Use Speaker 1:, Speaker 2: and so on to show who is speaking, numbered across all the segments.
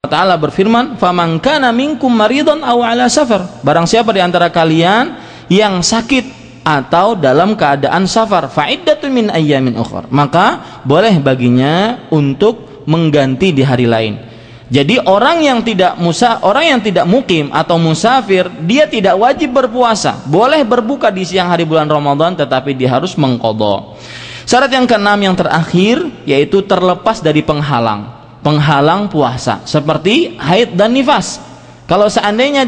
Speaker 1: Ta'ala berfirman, "Faman kana minkum maridun aw ala safar." Barang siapa di antara kalian yang sakit atau dalam keadaan safar, fa'iddatun min ayyamin ukhra, maka boleh baginya untuk mengganti di hari lain. Jadi orang yang tidak mukim atau musafir, dia tidak wajib berpuasa, boleh berbuka di siang hari bulan Ramadan, tetapi dia harus mengqadha. Syarat yang keenam yang terakhir yaitu terlepas dari penghalang puasa seperti haid dan nifas. Kalau seandainya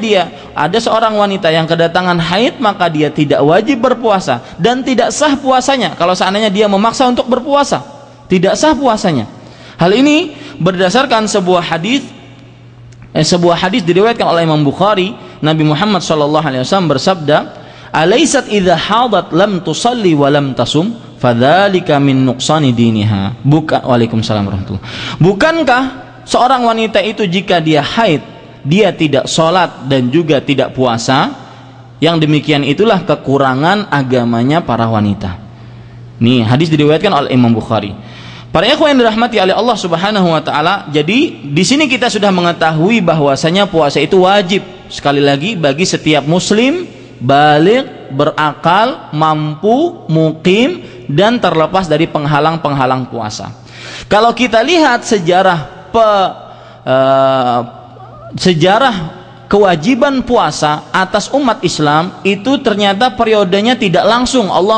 Speaker 1: ada seorang wanita yang kedatangan haid, maka dia tidak wajib berpuasa dan tidak sah puasanya. Kalau seandainya dia memaksa untuk berpuasa, tidak sah puasanya. Hal ini berdasarkan sebuah hadis diriwayatkan oleh Imam Bukhari. Nabi Muhammad SAW bersabda, "Alaysat idza hadat lam tusalli wa lam tasum fadzalika min nuqsani diniha." Waalaikumsalam warahmatullahi. Bukankah seorang wanita itu jika dia haid, dia tidak sholat dan juga tidak puasa, yang demikian itulah kekurangan agamanya para wanita. Nih, hadis diriwayatkan oleh Imam Bukhari. Para ikhwan yang dirahmati oleh Allah Subhanahu wa taala, jadi di sini kita sudah mengetahui bahwasanya puasa itu wajib sekali lagi bagi setiap muslim baligh, berakal, mampu, mukim, dan terlepas dari penghalang-penghalang puasa. Kalau kita lihat sejarah kewajiban puasa atas umat Islam, itu ternyata periodenya tidak langsung Allah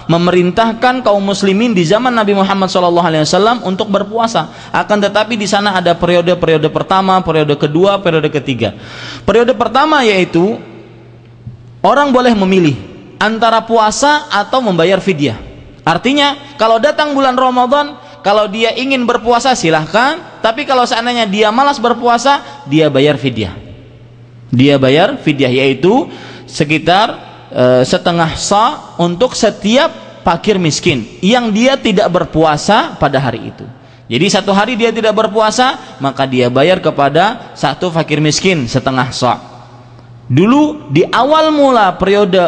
Speaker 1: memerintahkan kaum muslimin di zaman Nabi Muhammad SAW untuk berpuasa. Akan tetapi di sana ada periode pertama, periode kedua, periode ketiga. Periode pertama yaitu orang boleh memilih antara puasa atau membayar fidyah. Artinya kalau datang bulan Ramadan, kalau dia ingin berpuasa silahkan, tapi kalau seandainya dia malas berpuasa, dia bayar fidyah. Dia bayar fidyah, yaitu sekitar setengah sa untuk setiap fakir miskin yang dia tidak berpuasa pada hari itu. Jadi satu hari dia tidak berpuasa, maka dia bayar kepada satu fakir miskin setengah sa. Dulu di awal mula periode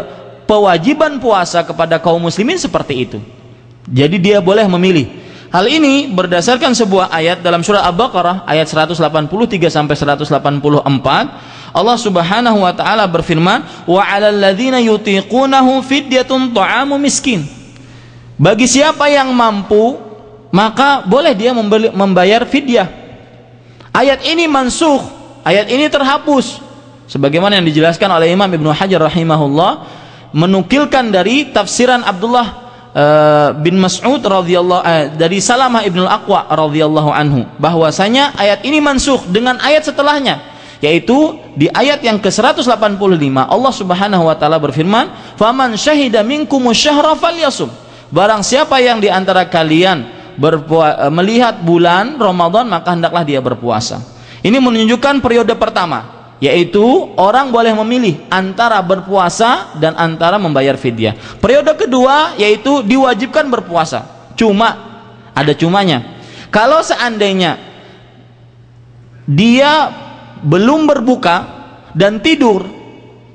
Speaker 1: kewajiban puasa kepada kaum muslimin seperti itu. Jadi dia boleh memilih. Hal ini berdasarkan sebuah ayat dalam surah Al-Baqarah ayat 183 sampai 184. Allah Subhanahu wa taala berfirman, "Wa 'alal ladzina yutiqunahu fidyatun ta'amu miskin." Bagi siapa yang mampu, maka boleh dia membayar fidyah. Ayat ini mansukh, ayat ini terhapus. Sebagaimana yang dijelaskan oleh Imam Ibnu Hajar rahimahullah, menukilkan dari tafsiran Abdullah bin Mas'ud radhiyallahu dari Salamah ibnul Aqwa radhiyallahu anhu, bahwasanya ayat ini mansukh dengan ayat setelahnya, yaitu di ayat yang ke-185 Allah Subhanahu wa taala berfirman, "Faman syahida minkumus syahra falyasum." Barang siapa yang di antara kalian melihat bulan Ramadan, maka hendaklah dia berpuasa. Ini menunjukkan periode pertama, yaitu orang boleh memilih antara berpuasa dan antara membayar fidyah. Periode kedua yaitu diwajibkan berpuasa. Cuma ada cumanya. Kalau seandainya dia belum berbuka dan tidur,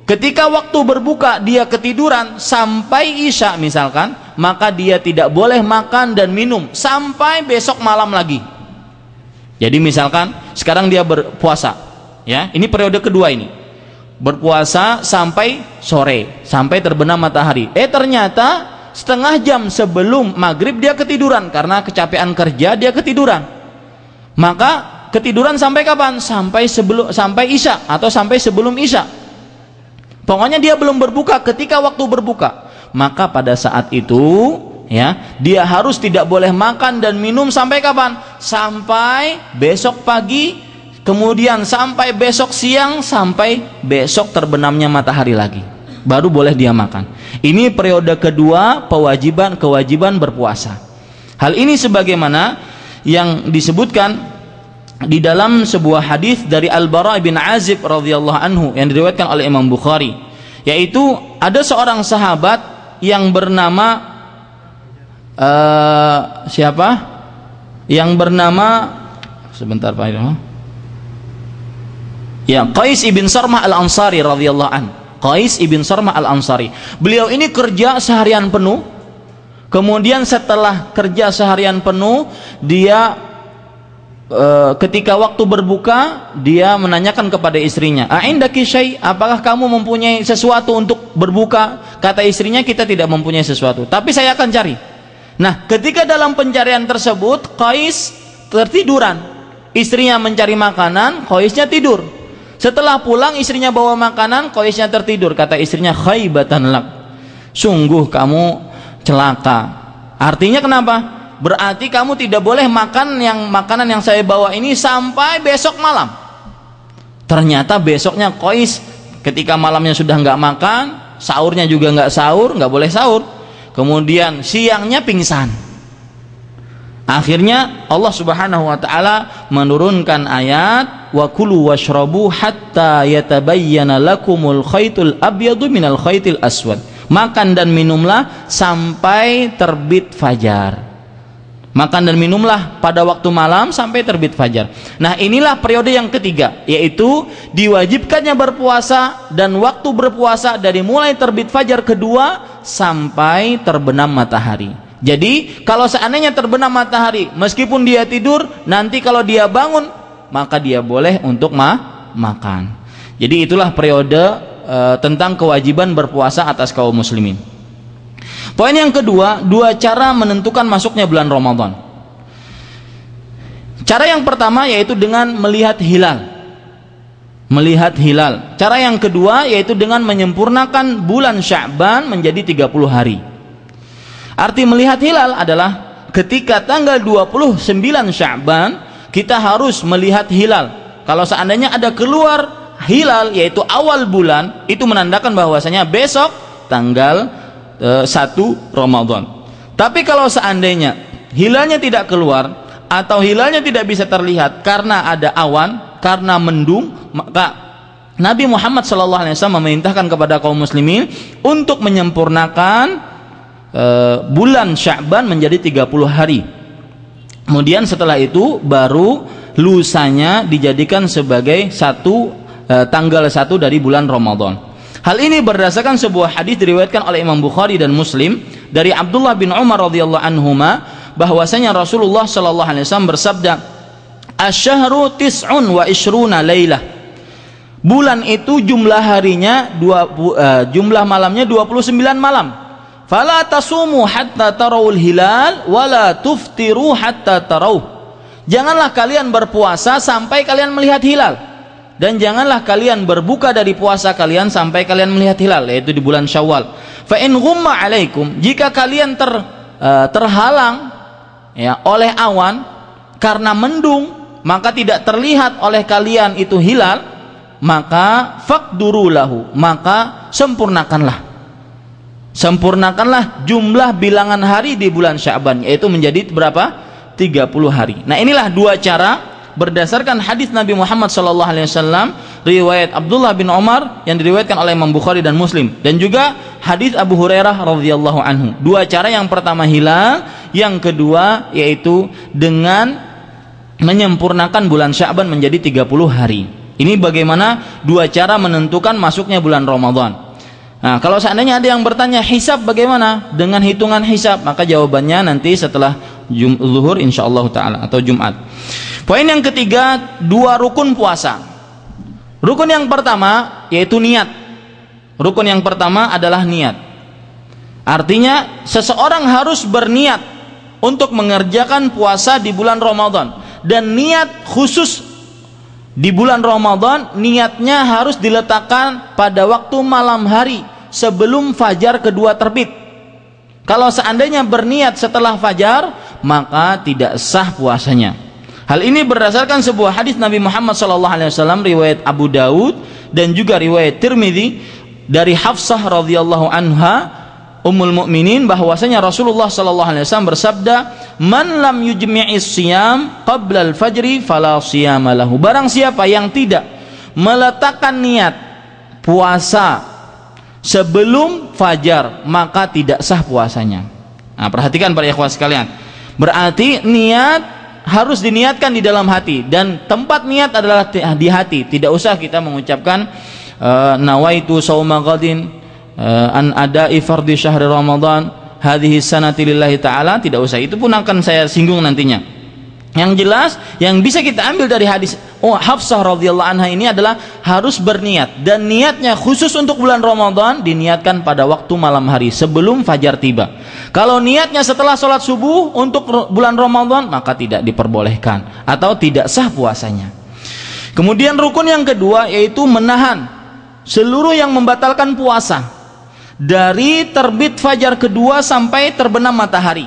Speaker 1: ketika waktu berbuka dia ketiduran sampai Isya misalkan, maka dia tidak boleh makan dan minum sampai besok malam lagi. Jadi misalkan sekarang dia berpuasa, ya, ini periode kedua ini, berpuasa sampai sore, sampai terbenam matahari. Ternyata setengah jam sebelum maghrib dia ketiduran karena kecapean kerja, dia ketiduran. Maka ketiduran sampai kapan? Sampai Isya atau sampai sebelum Isya. Pokoknya dia belum berbuka ketika waktu berbuka. Maka pada saat itu, ya, dia harus tidak boleh makan dan minum sampai kapan? Sampai besok pagi, kemudian sampai besok siang, sampai besok terbenamnya matahari lagi. Baru boleh dia makan. Ini periode kedua kewajiban berpuasa. Hal ini sebagaimana yang disebutkan di dalam sebuah hadis dari Al-Bara bin Azib radhiyallahu anhu yang diriwayatkan oleh Imam Bukhari, yaitu ada seorang sahabat yang bernama siapa? Yang bernama sebentar Pak Irma. Ya, Qais ibn Sarmah al-Ansari radhiyallahu an. Qais ibn Sarmah al-Ansari. Beliau ini kerja seharian penuh. Kemudian setelah kerja seharian penuh, dia ketika waktu berbuka dia menanyakan kepada istrinya, "A'indaki syai'? Apakah kamu mempunyai sesuatu untuk berbuka?" Kata istrinya, "Kita tidak mempunyai sesuatu, tapi saya akan cari." Nah, ketika dalam pencarian tersebut Qais tertiduran. Istrinya mencari makanan, Qaisnya tidur. Setelah pulang istrinya bawa makanan, Qaisnya tertidur. Kata istrinya, "Khaibatan lak." Sungguh kamu celaka. Artinya kenapa? Berarti kamu tidak boleh makan makanan yang saya bawa ini sampai besok malam. Ternyata besoknya Qais ketika malamnya sudah nggak makan, sahurnya juga nggak sahur, nggak boleh sahur. Kemudian siangnya pingsan. Akhirnya Allah Subhanahu wa taala menurunkan ayat, "Wa kulu washrabu hatta yatabayyana lakumul khaitul abyadu minal khaitil aswad." Makan dan minumlah sampai terbit fajar. Makan dan minumlah pada waktu malam sampai terbit fajar. Nah, inilah periode yang ketiga, yaitu diwajibkannya berpuasa dan waktu berpuasa dari mulai terbit fajar kedua sampai terbenam matahari. Jadi kalau seandainya terbenam matahari, meskipun dia tidur, nanti kalau dia bangun maka dia boleh untuk makan. Jadi itulah periode tentang kewajiban berpuasa atas kaum muslimin. Poin yang kedua, dua cara menentukan masuknya bulan Ramadan. Cara yang pertama yaitu dengan melihat hilal. Melihat hilal. Cara yang kedua yaitu dengan menyempurnakan bulan Sya'ban menjadi 30 hari. Arti melihat hilal adalah ketika tanggal 29 Sya'ban kita harus melihat hilal. Kalau seandainya ada keluar hilal yaitu awal bulan, itu menandakan bahwasanya besok tanggal 1 Ramadan. Tapi kalau seandainya hilalnya tidak keluar atau hilalnya tidak bisa terlihat karena ada awan, karena mendung, maka Nabi Muhammad SAW memerintahkan kepada kaum muslimin untuk menyempurnakan bulan Sya'ban menjadi 30 hari. Kemudian setelah itu baru lusanya dijadikan sebagai tanggal 1 dari bulan Ramadan. Hal ini berdasarkan sebuah hadis diriwayatkan oleh Imam Bukhari dan Muslim dari Abdullah bin Umar radhiyallahu anhuma bahwasanya Rasulullah sallallahu alaihi wasallam bersabda, "Asy-syahru tis'un wa isyruna lailah." Bulan itu jumlah harinya jumlah malamnya 29 malam. "Fala tasumu hatta tarawul hilal wa la tuftiru hatta tarawh." Janganlah kalian berpuasa sampai kalian melihat hilal. Dan janganlah kalian berbuka dari puasa kalian sampai kalian melihat hilal, yaitu di bulan Syawal. Fa in ghumma alaikum, jika kalian terhalang ya oleh awan karena mendung, maka tidak terlihat oleh kalian itu hilal, maka faqduru lahu, maka sempurnakanlah jumlah bilangan hari di bulan Sya'ban, yaitu menjadi berapa? 30 hari. Nah, inilah dua cara berdasarkan hadis Nabi Muhammad SAW, riwayat Abdullah bin Umar yang diriwayatkan oleh Imam Bukhari dan Muslim, dan juga hadis Abu Hurairah radhiyallahu anhu. Dua cara, yang pertama hilal, yang kedua yaitu dengan menyempurnakan bulan Sya'ban menjadi 30 hari. Ini bagaimana dua cara menentukan masuknya bulan Ramadan. Nah, kalau seandainya ada yang bertanya hisab bagaimana dengan hitungan hisab, maka jawabannya nanti setelah zuhur insyaallah taala atau Jumat. Poin yang ketiga, dua rukun puasa. Rukun yang pertama yaitu niat. Rukun yang pertama adalah niat. Artinya seseorang harus berniat untuk mengerjakan puasa di bulan Ramadan, dan niat khusus di bulan Ramadan niatnya harus diletakkan pada waktu malam hari sebelum fajar kedua terbit. Kalau seandainya berniat setelah fajar, maka tidak sah puasanya. Hal ini berdasarkan sebuah hadis Nabi Muhammad SAW riwayat Abu Daud dan juga riwayat Tirmidzi dari Hafsah radhiyallahu anha Ummul Mukminin bahwasanya Rasulullah SAW bersabda, "Man lam yujmi'is siyam qabla al-fajri fala siyama lahu." Barang siapa yang tidak meletakkan niat puasa sebelum fajar, maka tidak sah puasanya. Nah, perhatikan para ikhwan sekalian. Berarti niat harus diniatkan di dalam hati, dan tempat niat adalah di hati. Tidak usah kita mengucapkan nawaitu shauma ghadin an ada'i fardhi syahri Ramadan hadhihi sanati lillahi ta'ala, tidak usah. Itu pun akan saya singgung nantinya. Yang jelas yang bisa kita ambil dari hadis Hafsah radhiyallahu anha ini adalah harus berniat, dan niatnya khusus untuk bulan Ramadan diniatkan pada waktu malam hari sebelum fajar tiba. Kalau niatnya setelah sholat subuh untuk bulan Ramadan, maka tidak diperbolehkan atau tidak sah puasanya. Kemudian rukun yang kedua yaitu menahan seluruh yang membatalkan puasa dari terbit fajar kedua sampai terbenam matahari.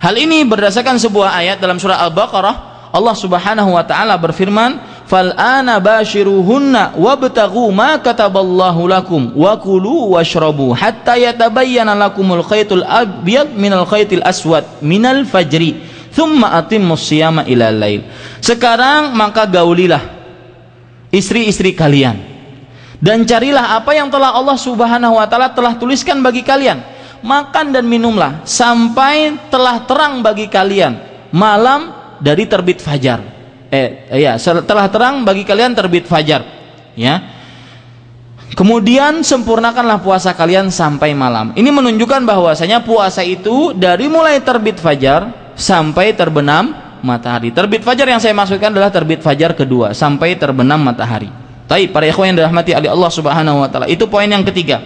Speaker 1: Hal ini berdasarkan sebuah ayat dalam surah Al-Baqarah. Allah Subhanahu wa taala berfirman, "Fal ana bashiruhunna wabtaghu ma kataballahu lakum wa kulu washrabu hatta yatabayyana lakumul khaytul abyad minal khaytil aswad minal fajri thumma atimmus shiyama ilal lail." Sekarang maka gaulilah istri-istri kalian dan carilah apa yang telah Allah Subhanahu wa taala telah tuliskan bagi kalian. Makan dan minumlah sampai telah terang bagi kalian malam dari terbit fajar. Setelah terang bagi kalian terbit fajar. Ya. Kemudian sempurnakanlah puasa kalian sampai malam. Ini menunjukkan bahwasanya puasa itu dari mulai terbit fajar sampai terbenam matahari. Terbit fajar yang saya maksudkan adalah terbit fajar kedua sampai terbenam matahari. Baik, para ikhwan yang dirahmati oleh Allah Subhanahu wa taala. Itu poin yang ketiga.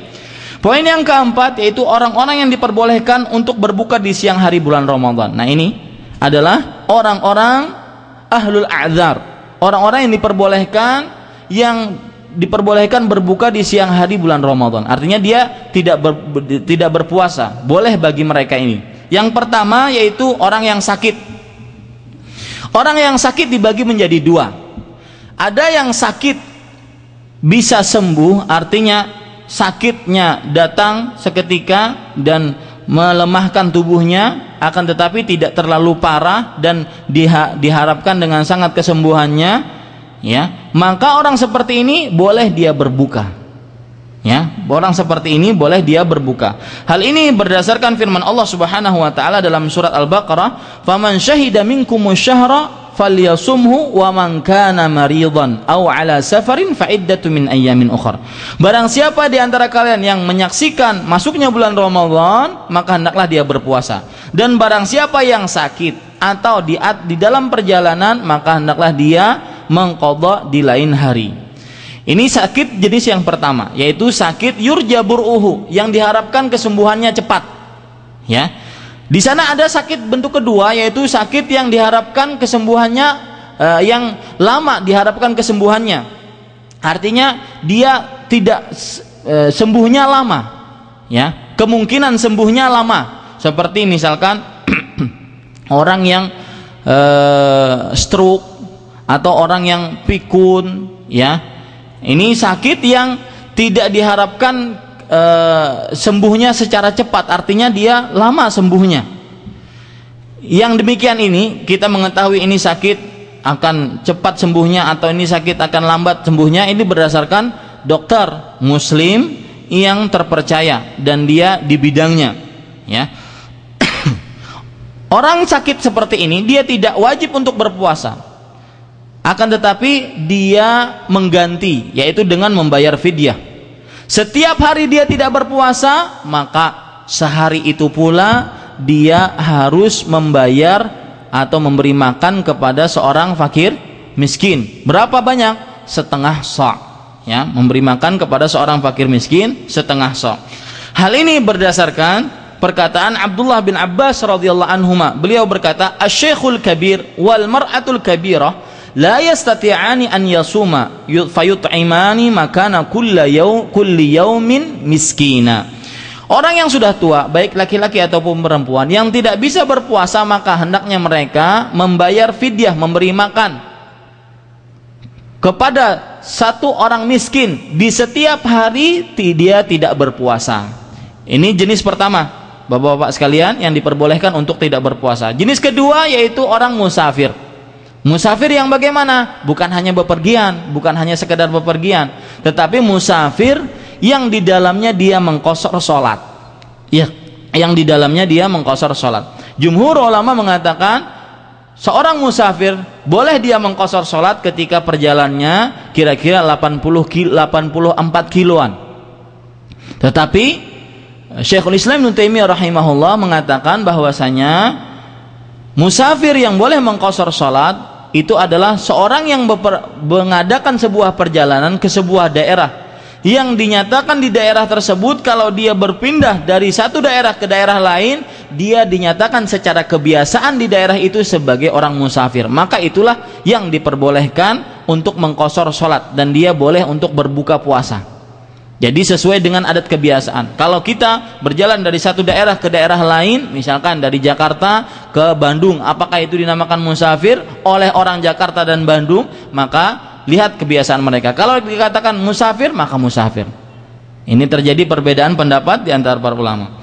Speaker 1: Poin yang keempat yaitu orang-orang yang diperbolehkan untuk berbuka di siang hari bulan Ramadan. Nah, ini adalah orang-orang ahlul a'dzar, orang-orang yang diperbolehkan berbuka di siang hari bulan Ramadan. Artinya dia tidak berpuasa, boleh bagi mereka ini. Yang pertama yaitu orang yang sakit. Orang yang sakit dibagi menjadi dua. Ada yang sakit bisa sembuh, artinya sakitnya datang seketika dan melemahkan tubuhnya, akan tetapi tidak terlalu parah dan diharapkan dengan sangat kesembuhannya, ya, maka orang seperti ini boleh dia berbuka, ya, orang seperti ini boleh dia berbuka. Hal ini berdasarkan firman Allah Subhanahu wa taala dalam surat Al-Baqarah, "Faman syahida minkumus syahra falyasumhu wa man kana maridan aw ala safarin fa iddatu min ayyamin ukhra." Barang siapa di antara kalian yang menyaksikan masuknya bulan Ramadan, maka hendaklah dia berpuasa. Dan barang siapa yang sakit atau di dalam perjalanan, maka hendaklah dia mengqadha di lain hari. Ini sakit jenis yang pertama, yaitu sakit yurjaburuhu, yang diharapkan kesembuhannya cepat. Ya. Di sana ada sakit bentuk kedua, yaitu sakit yang diharapkan kesembuhannya yang lama, diharapkan kesembuhannya. Artinya dia tidak sembuhnya lama, ya, kemungkinan sembuhnya lama. Seperti misalkan orang yang stroke atau orang yang pikun, ya. Ini sakit yang tidak diharapkan sembuhnya secara cepat, artinya dia lama sembuhnya. Yang demikian ini kita mengetahui ini sakit akan cepat sembuhnya atau ini sakit akan lambat sembuhnya, ini berdasarkan dokter muslim yang terpercaya dan dia di bidangnya, ya. Orang sakit seperti ini dia tidak wajib untuk berpuasa, akan tetapi dia mengganti, yaitu dengan membayar fidyah. Setiap hari dia tidak berpuasa, maka sehari itu pula dia harus membayar atau memberi makan kepada seorang fakir miskin. Berapa banyak? Setengah sa', ya, memberi makan kepada seorang fakir miskin setengah sa'. Hal ini berdasarkan perkataan Abdullah bin Abbas radhiyallahu anhuma. Beliau berkata, "Asy-syaikhul kabir wal mar'atul kabirah la yastati'ani an yasuma fayut'imani makana kulli yaumin miskina." Orang yang sudah tua, baik laki-laki ataupun perempuan, yang tidak bisa berpuasa, maka hendaknya mereka membayar fidyah, memberi makan kepada satu orang miskin di setiap hari dia tidak berpuasa. Ini jenis pertama, Bapak-bapak sekalian, yang diperbolehkan untuk tidak berpuasa. Jenis kedua yaitu orang musafir. Musafir yang bagaimana? Bukan hanya bepergian, bukan hanya sekedar bepergian, tetapi musafir yang di dalamnya dia mengqashar salat. Ya, yang di dalamnya dia mengqashar salat. Jumhur ulama mengatakan seorang musafir boleh dia mengqashar salat ketika perjalanannya kira-kira 84 kiloan. Tetapi Syekhul Islam Ibnu Taimiyah rahimahullah mengatakan bahwasanya Musafir yang boleh mengqashar salat itu adalah seorang yang mengadakan sebuah perjalanan ke sebuah daerah yang dinyatakan di daerah tersebut kalau dia berpindah dari satu daerah ke daerah lain, dia dinyatakan secara kebiasaan di daerah itu sebagai orang musafir. Maka itulah yang diperbolehkan untuk mengqashar salat dan dia boleh untuk berbuka puasa. Jadi sesuai dengan adat kebiasaan. Kalau kita berjalan dari satu daerah ke daerah lain, misalkan dari Jakarta ke Bandung, apakah itu dinamakan musafir oleh orang Jakarta dan Bandung? Maka lihat kebiasaan mereka. Kalau dikatakan musafir, maka musafir. Ini terjadi perbedaan pendapat di antara para ulama.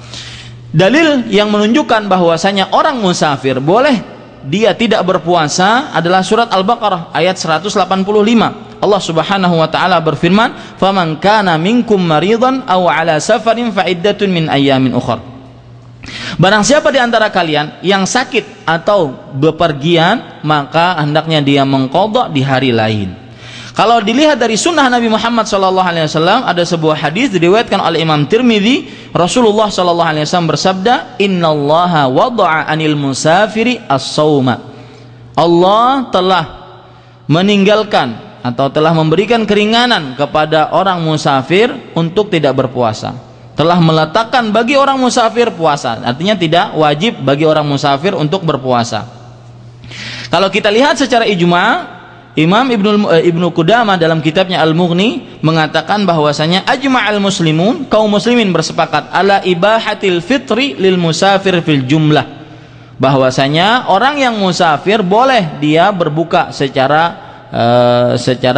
Speaker 1: Dalil yang menunjukkan bahwasanya orang musafir boleh dia tidak berpuasa adalah surat Al-Baqarah ayat 185. Allah Subhanahu wa taala berfirman, "Faman kana minkum maridan aw ala safarin fa iddatun min ayyamin ukhra." Barang siapa di antara kalian yang sakit atau bepergian, maka hendaknya dia mengqadha di hari lain. Kalau dilihat dari sunnah Nabi Muhammad SAW, ada sebuah hadis diriwayatkan oleh Imam Tirmidzi, Rasulullah SAW bersabda, "Innallaha wada'a 'anil musafiri as-sauma." Allah telah meninggalkan atau telah memberikan keringanan kepada orang musafir untuk tidak berpuasa. Telah meletakkan bagi orang musafir puasa. Artinya tidak wajib bagi orang musafir untuk berpuasa. Kalau kita lihat secara ijma', Imam Ibnu Qudamah dalam kitabnya Al-Mughni mengatakan bahwasanya ajma'al muslimun, kaum muslimin bersepakat ala ibahatil fitri lil musafir fil jumlah. Bahwasanya orang yang musafir boleh dia berbuka secara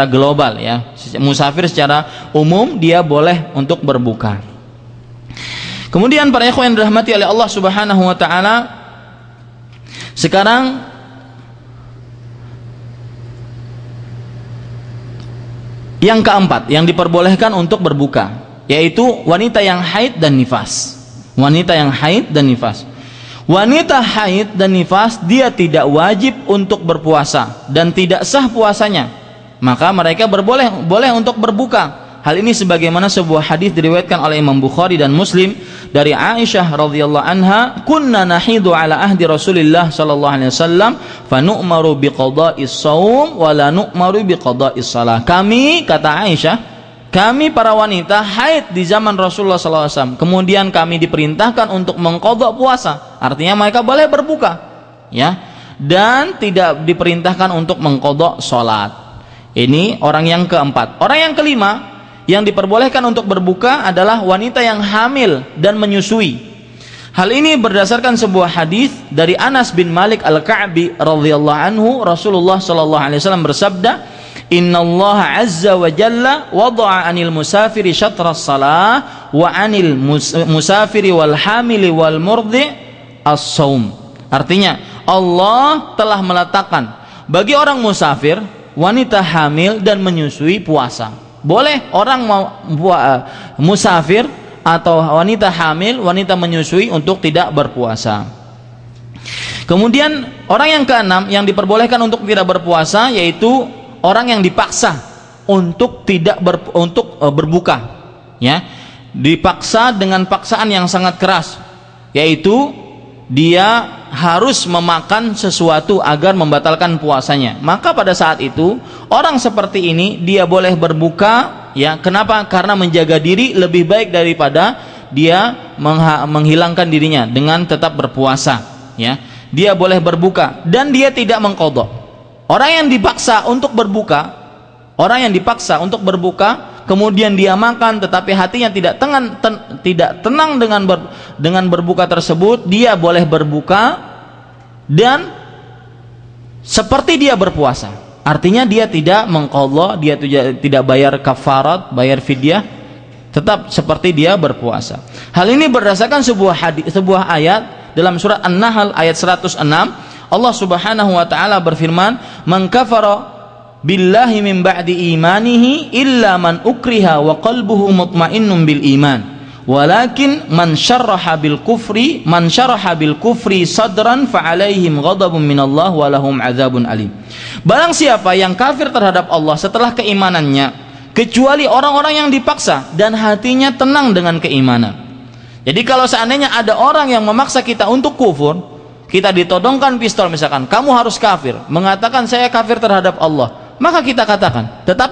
Speaker 1: global, ya. Musafir secara umum dia boleh untuk berbuka. Kemudian para ikhwan yang dirahmati oleh Allah Subhanahu wa taala, sekarang yang keempat yang diperbolehkan untuk berbuka, yaitu wanita yang haid dan nifas. Wanita yang haid dan nifas. Wanita haid dan nifas dia tidak wajib untuk berpuasa dan tidak sah puasanya. Maka mereka boleh untuk berbuka. Hal ini sebagaimana sebuah hadis diriwayatkan oleh Imam Bukhari dan Muslim dari Aisyah radhiyallahu anha, "Kunna nahidu ala ahdi Rasulillah sallallahu alaihi wasallam fa nu'maru biqada'is shaum wa la nu'maru biqada'is shalah." Kami, kata Aisyah, kami para wanita haid di zaman Rasulullah SAW. Kemudian kami diperintahkan untuk mengqadha puasa. Artinya mereka boleh berbuka, ya, dan tidak diperintahkan untuk mengqadha salat. Ini orang yang keempat. Orang yang kelima yang diperbolehkan untuk berbuka adalah wanita yang hamil dan menyusui. Hal ini berdasarkan sebuah hadis dari Anas bin Malik Al-Ka'bi radhiyallahu anhu, Rasulullah sallallahu alaihi wasallam bersabda, "Innallaha azza wa jalla wada'a 'anil musafiri syatras shalah wa 'anil musafiri wal hamili wal murdi as-shaum." Artinya, Allah telah meletakkan bagi orang musafir, wanita hamil dan menyusui puasa. Boleh orang musafir atau wanita hamil, wanita menyusui untuk tidak berpuasa. Kemudian orang yang keenam yang diperbolehkan untuk tidak berpuasa yaitu orang yang dipaksa untuk berbuka, ya, dipaksa dengan paksaan yang sangat keras, yaitu dia harus memakan sesuatu agar membatalkan puasanya. Maka pada saat itu orang seperti ini dia boleh berbuka, ya. Kenapa? Karena menjaga diri lebih baik daripada dia menghilangkan dirinya dengan tetap berpuasa, ya. Dia boleh berbuka dan dia tidak mengqadha. Orang yang dipaksa untuk berbuka, kemudian dia makan tetapi hatinya tidak tenang dengan berbuka tersebut, dia boleh berbuka dan seperti dia berpuasa. Artinya dia tidak mengqadha, dia tidak bayar kafarat, bayar fidyah, tetap seperti dia berpuasa. Hal ini berdasarkan sebuah ayat dalam surat An-Nahl ayat 106. Allah Subhanahu wa taala berfirman, "Man kafara billahi min ba'di imanihi illa man ukriha wa qalbuhu mutmainnun bil iman walakin man syaraha bil kufri sadran fa alaihim ghadabun minallah wa lahum adzabun alim." Barang siapa yang kafir terhadap Allah setelah keimanannya kecuali orang-orang yang dipaksa dan hatinya tenang dengan keimanan. Jadi kalau seandainya ada orang yang memaksa kita untuk kufur, kita ditodongkan pistol misalkan, kamu harus kafir, mengatakan saya kafir terhadap Allah, maka kita katakan, tetapi